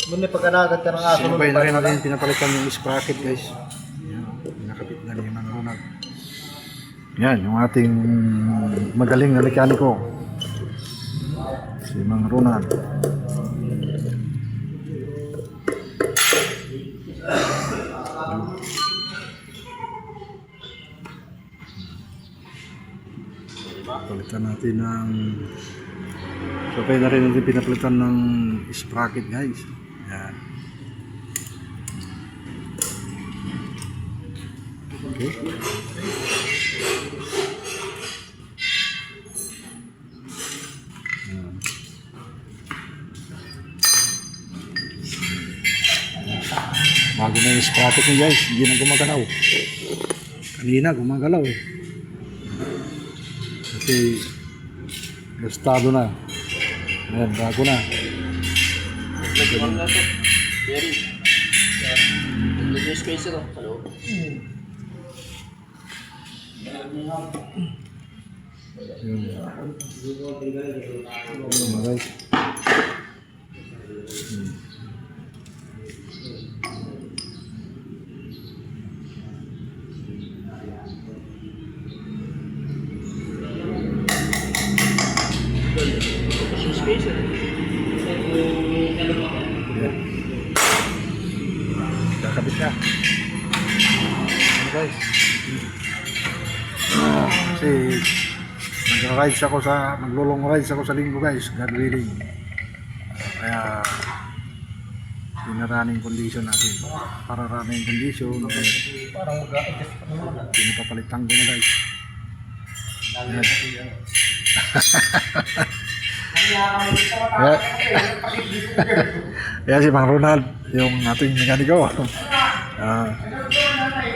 Muna pagkanagat ka ng aso. Sinabay na rin natin pinapalitan yung sprocket guys. Yan, pinakabit na rin ng Ronald. Yan, yung ating magaling na mekaniko. Si Mang Ronald. Palitan natin ng sabay na rin natin pinapalitan ng sprocket guys. Yan. Okay. Yan. Bago na yung sprocket niya guys, hindi na gumagalaw. Kanina gumagalaw eh. Kasi gastado na. Ayan, bago na. Nagawang na ito. Very. Nagawang space ito. Hello? Guys. Space ito. Kakabit ka. Ano guys? Kasi nag-rides ako sa maglulong rides ako sa linggo guys, God willing. Kaya running condition natin. Para running condition Parang mag-a-adjust pa naman. pinapapalitan ko na guys. Yan si Mang Ronald, yung ating mekaniko.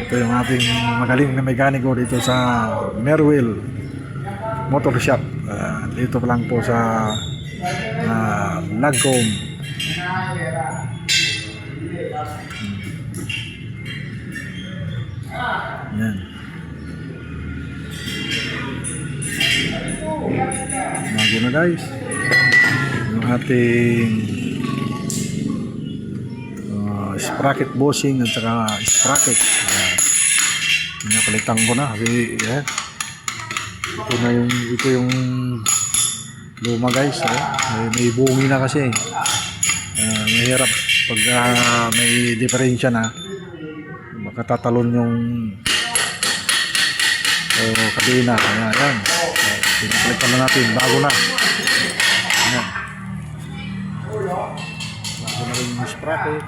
Ito yung ating magaling na mekaniko dito sa Merwell Motor Shop. Dito pa lang po sa Lagcom. Yan. Bago na guys. Yung ating sprocket bushing at saka sprocket. Pinapalitan ko na kasi yan. Ito yung luma guys. May bungi na kasi. Mahirap pag may diferensya na. Makatatalon yung kadena. Ayan. Pinapalitan na natin. Bago na. Ayan. Bago na rin yung sprocket.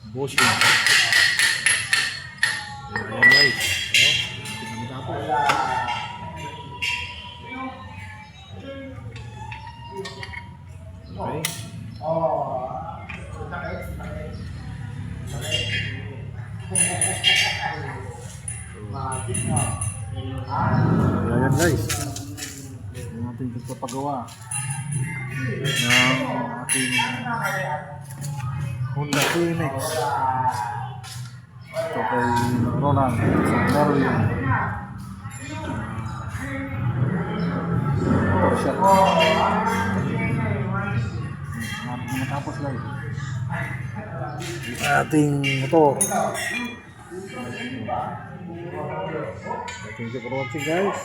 Bushing. Ayan guys. Okay. Ayan guys. Yung ating pagpapagawa ng ating Honda Phoenix. Ito kay Ronald sa Merwell Motor Shop. Matapos guys ating motor. Thank you for watching guys.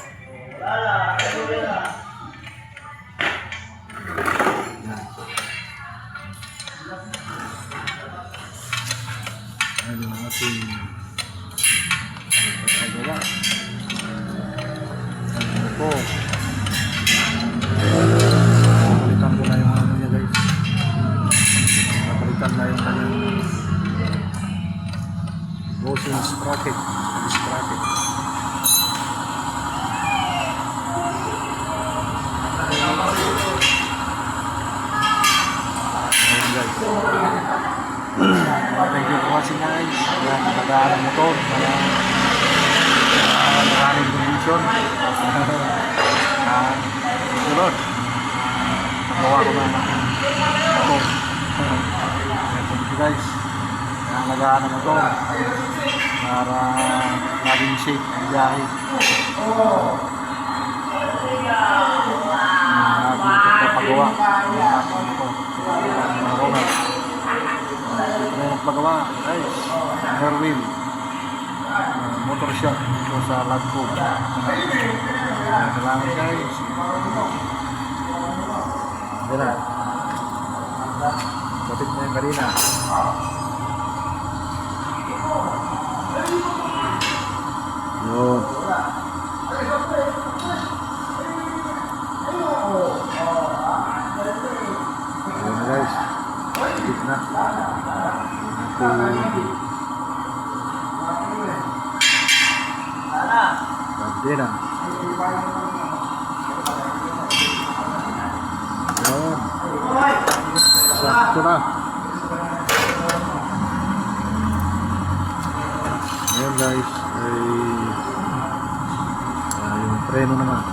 Ano ang ating pagpapagawa. Ano po? Napalitan ko na yung ano niya guys. Napalitan na yung kanyang bushing sprocket. Sprocket. Ayan guys. Thank you for watching guys. Ayan, nagdaan ang motor para running condition. Sunod. Nagawa ko na motor. Thank you guys. Nagdaan ang motor para maging safe ang biyahe. nagpagawa guys. Air wheel. Motor shop ito sa Lagcom. Salamat guys. Yan na. Kapit na yung kanina. Yun. Ayan na guys. Kapit na. Pwede na. Yun. Sakto na. Ayan guys. Yung preno naman.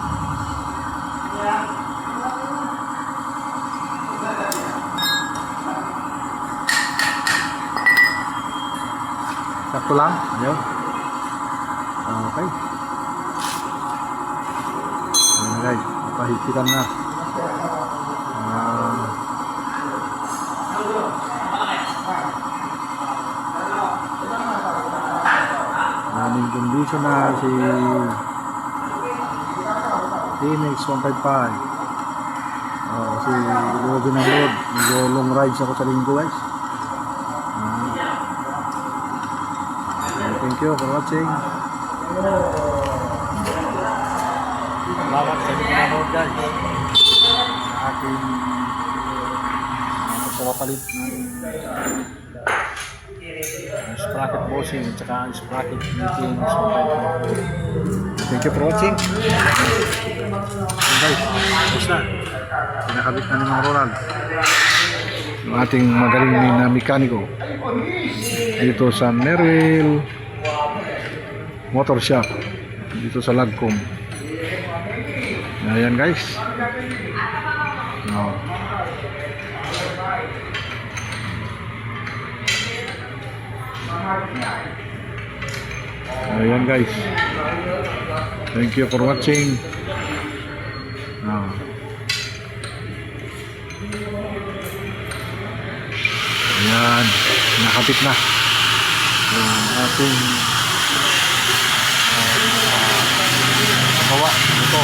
Sakto lang. Ayun. Okay. Ayan guys. Pahikitan na. Naming condition na si Phoenix 155. Si Robin ang load. Medyo long rides ako sa linggo guys. Thank you for watching. Salamat sa inyo nanood guys. Sa ating pagpapalit ng sprocket bossing at saka sprocket meeting. Thank you for watching. Okay guys, tapos na. Pinakabit na ni Mang Ronald yung ating magaling na mekaniko dito sa Nerwil Motor Shop dito sa Lagcom. Ayan guys. Ayan guys. Thank you for watching. Ayan, nakapit na yung ating gawa ito.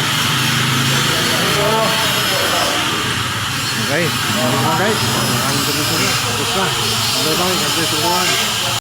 Okay, guys, maraming ganito na. Tapos na. Bye bye, God bless everyone.